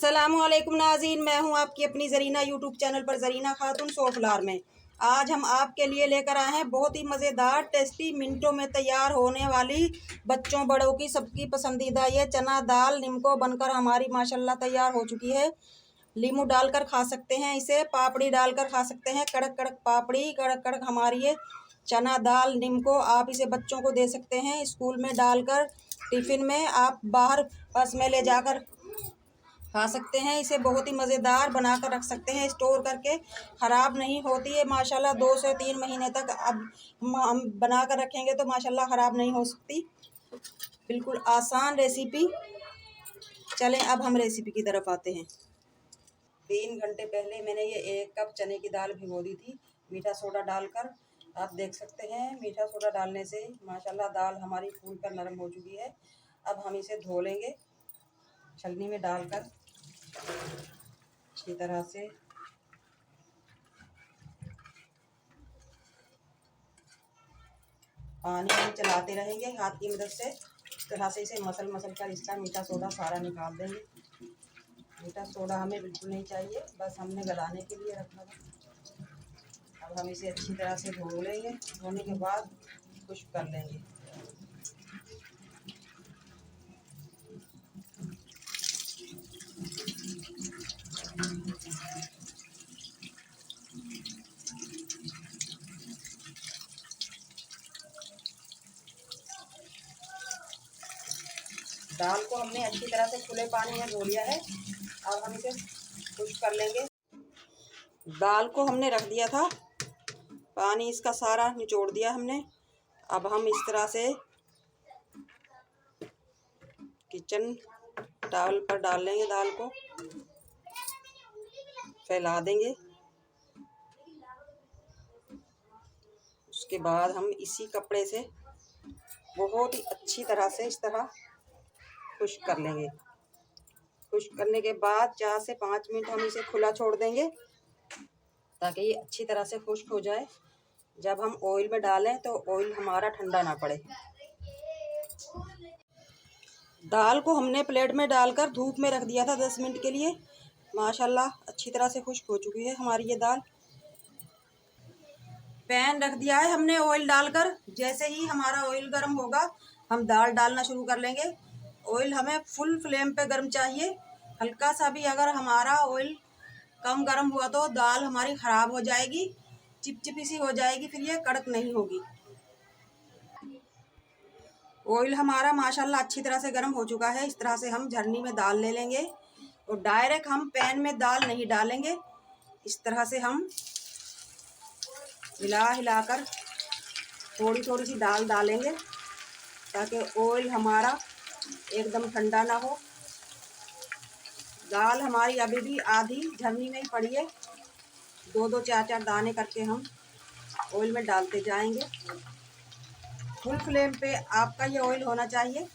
अस्सलामुअलैकुम नाज़रीन, मैं हूं आपकी अपनी ज़रीना यूट्यूब चैनल पर ज़रीना खातून सोफलार में। आज हम आपके लिए लेकर आए हैं बहुत ही मज़ेदार टेस्टी मिनटों में तैयार होने वाली बच्चों बड़ों की सबकी पसंदीदा ये चना दाल निमको बनकर हमारी माशाल्लाह तैयार हो चुकी है। लीमू डालकर खा सकते हैं, इसे पापड़ी डालकर खा सकते हैं। कड़क कड़क पापड़ी, कड़क कड़क हमारी ये चना दाल निमको आप इसे बच्चों को दे सकते हैं। स्कूल में डालकर टिफ़िन में आप बाहर बस में ले जाकर खा सकते हैं। इसे बहुत ही मज़ेदार बनाकर रख सकते हैं, स्टोर करके ख़राब नहीं होती है माशाल्लाह। 2 से 3 महीने तक अब हम बना कर रखेंगे तो माशाल्लाह ख़राब नहीं हो सकती। बिल्कुल आसान रेसिपी। चलें अब हम रेसिपी की तरफ आते हैं। 3 घंटे पहले मैंने ये 1 कप चने की दाल भिगो दी थी मीठा सोडा डालकर। आप देख सकते हैं मीठा सोडा डालने से माशाल्लाह दाल हमारी फूल कर नरम हो चुकी है। अब हम इसे धो लेंगे छलनी में डालकर अच्छी तरह से। पानी हम चलाते रहेंगे हाथ की मदद से। इस तरह से इसे मसल मसल कर इसका मीठा सोडा सारा निकाल देंगे। मीठा सोडा हमें बिल्कुल नहीं चाहिए, बस हमने गलाने के लिए रखा था। अब हम इसे अच्छी तरह से धो लेंगे। धोने के बाद खुश्क कर लेंगे। दाल को हमने अच्छी तरह से खुले पानी में धो लिया है। अब हम इसे खुश्क कर लेंगे। दाल को हमने रख दिया था, पानी इसका सारा निचोड़ दिया हमने। अब हम इस तरह से किचन टॉवल पर डाल लेंगे, दाल को फैला देंगे। उसके बाद हम इसी कपड़े से बहुत ही अच्छी तरह से इस तरह खुश्क कर लेंगे। खुश्क करने के बाद 4 से 5 मिनट हम इसे खुला छोड़ देंगे ताकि ये अच्छी तरह से खुश्क हो जाए। जब हम ऑयल में डालें तो ऑयल हमारा ठंडा ना पड़े। दाल को हमने प्लेट में डालकर धूप में रख दिया था 10 मिनट के लिए। माशाल्लाह अच्छी तरह से खुश्क हो चुकी है हमारी ये दाल। पैन रख दिया है हमने ऑयल डालकर। जैसे ही हमारा ऑयल गर्म होगा हम दाल डालना शुरू कर लेंगे। ऑयल हमें फुल फ्लेम पे गर्म चाहिए। हल्का सा भी अगर हमारा ऑयल कम गर्म हुआ तो दाल हमारी ख़राब हो जाएगी, चिपचिपी सी हो जाएगी, फिर ये कड़क नहीं होगी। ऑयल हमारा माशाल्लाह अच्छी तरह से गर्म हो चुका है। इस तरह से हम झरनी में दाल ले लेंगे और डायरेक्ट हम पैन में दाल नहीं डालेंगे। इस तरह से हम हिला हिलाकर थोड़ी थोड़ी सी दाल डालेंगे ताकि ऑयल हमारा एकदम ठंडा ना हो। दाल हमारी अभी भी आधी झरनी में ही पड़ी है। 2-2 4-4 दाने करके हम ऑयल में डालते जाएंगे। फुल फ्लेम पे आपका ये ऑयल होना चाहिए,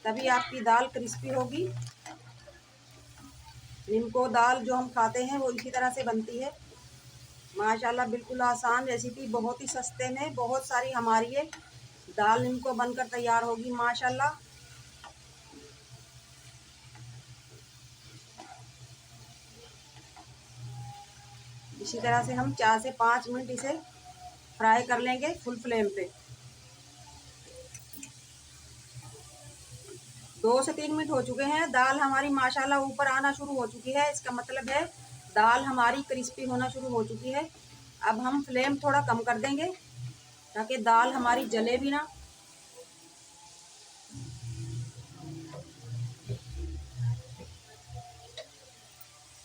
तभी आपकी दाल क्रिस्पी होगी। निमको दाल जो हम खाते हैं वो इसी तरह से बनती है माशाल्लाह। बिल्कुल आसान रेसिपी, बहुत ही सस्ते में बहुत सारी हमारी ये दाल निमको बनकर तैयार होगी माशाल्लाह। इसी तरह से हम 4 से 5 मिनट इसे फ्राई कर लेंगे फुल फ्लेम पे। 2 से 3 मिनट हो चुके हैं। दाल हमारी माशाल्लाह ऊपर आना शुरू हो चुकी है। इसका मतलब है दाल हमारी क्रिस्पी होना शुरू हो चुकी है। अब हम फ्लेम थोड़ा कम कर देंगे ताकि दाल हमारी जले भी ना।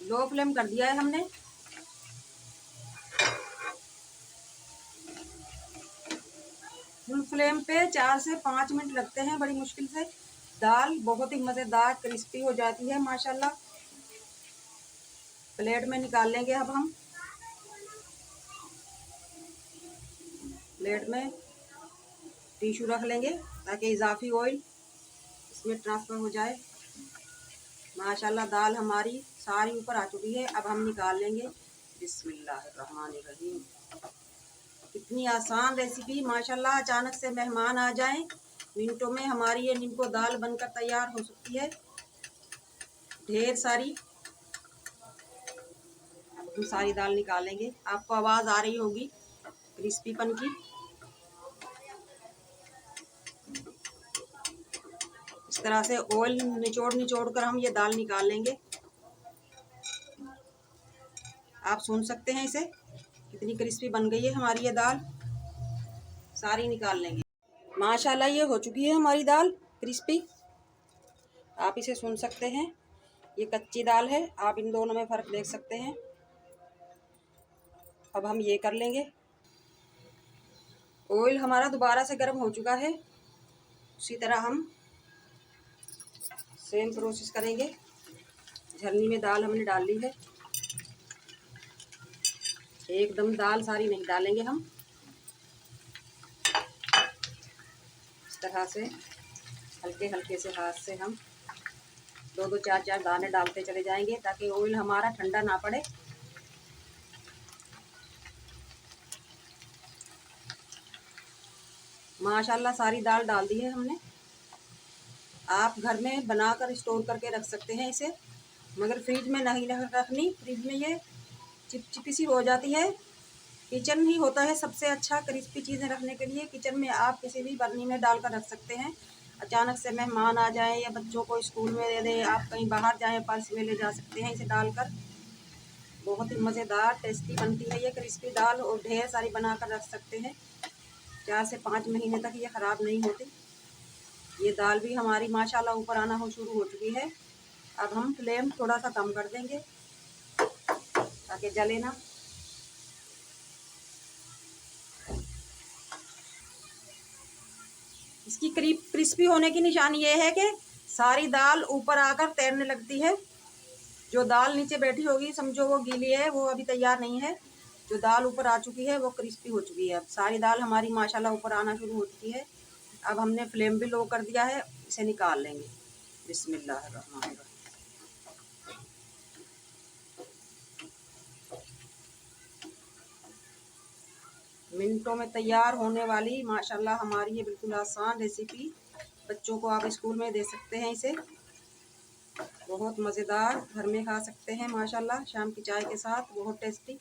लो फ्लेम कर दिया है हमने। फुल फ्लेम पे 4 से 5 मिनट लगते हैं बड़ी मुश्किल से। दाल बहुत ही मज़ेदार क्रिस्पी हो जाती है माशाल्लाह। प्लेट में निकाल लेंगे अब हम। प्लेट में टिश्यू रख लेंगे ताकि इजाफी ऑयल इसमें ट्रांसफ़र हो जाए। माशाल्लाह दाल हमारी सारी ऊपर आ चुकी है। अब हम निकाल लेंगे। बिस्मिल्लाहिर्रहमानिर्रहीम। इतनी आसान रेसिपी माशाल्लाह। अचानक से मेहमान आ जाएं, मिनटों में हमारी ये निमको दाल बनकर तैयार हो सकती है। ढेर सारी। अब हम सारी दाल निकालेंगे। आपको आवाज़ आ रही होगी क्रिस्पीपन की। इस तरह से ऑयल निचोड़ निचोड़ कर हम ये दाल निकाल लेंगे। आप सुन सकते हैं इसे कितनी क्रिस्पी बन गई है हमारी ये दाल। सारी निकाल लेंगे। माशाल्लाह ये हो चुकी है हमारी दाल क्रिस्पी। आप इसे सुन सकते हैं, ये कच्ची दाल है। आप इन दोनों में फ़र्क देख सकते हैं। अब हम ये कर लेंगे। ऑयल हमारा दोबारा से गर्म हो चुका है। उसी तरह हम सेम प्रोसेस करेंगे। झरनी में दाल हमने डाल ली है। एकदम दाल सारी नहीं डालेंगे हम। इस तरह से हल्के हल्के से हाथ से हम दो दो चार चार दाने डालते चले जाएंगे ताकि ऑयल हमारा ठंडा ना पड़े। माशाल्लाह सारी दाल डाल दी है हमने। आप घर में बनाकर स्टोर करके रख सकते हैं इसे, मगर फ्रिज में नहीं रखनी। फ्रिज में ये चिपचिपी सी हो जाती है। किचन ही होता है सबसे अच्छा क्रिस्पी चीज़ें रखने के लिए। किचन में आप किसी भी बर्नी में डालकर रख सकते हैं। अचानक से मेहमान आ जाएं या बच्चों को स्कूल में दे दें, आप कहीं बाहर जाएं पर्स में ले जा सकते हैं इसे डालकर। बहुत ही मज़ेदार टेस्टी बनती है ये क्रिस्पी दाल, और ढेर सारी बनाकर रख सकते हैं। 4 से 5 महीने तक ये ख़राब नहीं होती। ये दाल भी हमारी माशाल्लाह ऊपर आना शुरू हो चुकी है। अब हम फ्लेम थोड़ा सा कम कर देंगे ताकि जले ना। इसकी क्रिस्पी होने की निशानी ये है कि सारी दाल ऊपर आकर तैरने लगती है। जो दाल नीचे बैठी होगी समझो वो गीली है, वो अभी तैयार नहीं है। जो दाल ऊपर आ चुकी है वो क्रिस्पी हो चुकी है। अब सारी दाल हमारी माशाल्लाह ऊपर आना शुरू हो चुकी है। अब हमने फ्लेम भी लो कर दिया है, इसे निकाल लेंगे। बिस्मिल्लाहिर्रहमानिर्रहीम। मिनटों में तैयार होने वाली माशाल्लाह हमारी ये बिल्कुल आसान रेसिपी। बच्चों को आप स्कूल में दे सकते हैं इसे। बहुत मज़ेदार, घर में खा सकते हैं माशाल्लाह शाम की चाय के साथ। बहुत टेस्टी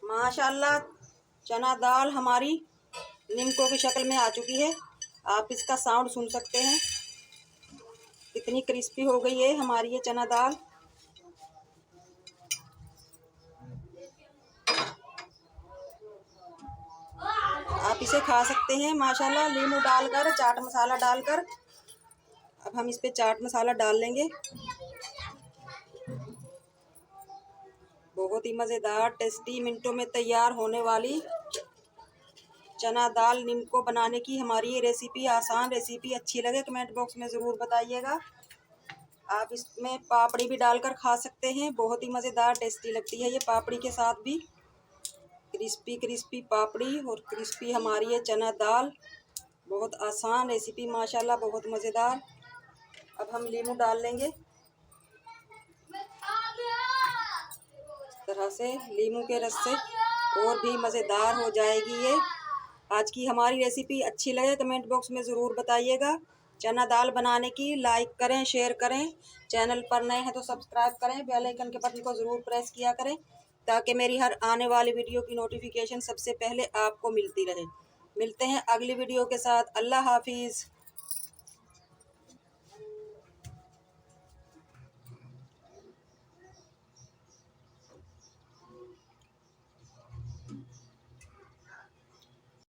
माशाल्लाह। चना दाल हमारी निमको की शक्ल में आ चुकी है। आप इसका साउंड सुन सकते हैं कितनी क्रिस्पी हो गई है हमारी ये चना दाल। आप इसे खा सकते हैं माशाल्लाह नींबू डालकर, चाट मसाला डालकर। अब हम इस पे चाट मसाला डाल लेंगे। बहुत ही मज़ेदार टेस्टी मिनटों में तैयार होने वाली चना दाल निमको बनाने की हमारी ये रेसिपी, आसान रेसिपी अच्छी लगे कमेंट बॉक्स में ज़रूर बताइएगा। आप इसमें पापड़ी भी डालकर खा सकते हैं। बहुत ही मज़ेदार टेस्टी लगती है ये पापड़ी के साथ भी। क्रिस्पी क्रिस्पी पापड़ी और क्रिस्पी हमारी ये चना दाल। बहुत आसान रेसिपी माशाल्लाह, बहुत मज़ेदार। अब हम नींबू डाल लेंगे इस तरह से। नींबू के रस से और भी मज़ेदार हो जाएगी ये। आज की हमारी रेसिपी अच्छी लगे कमेंट बॉक्स में ज़रूर बताइएगा। चना दाल बनाने की लाइक करें, शेयर करें। चैनल पर नए हैं तो सब्सक्राइब करें। बेल आइकन के बटन को ज़रूर प्रेस किया करें ताकि मेरी हर आने वाली वीडियो की नोटिफिकेशन सबसे पहले आपको मिलती रहे। मिलते हैं अगली वीडियो के साथ। अल्लाह हाफिज़।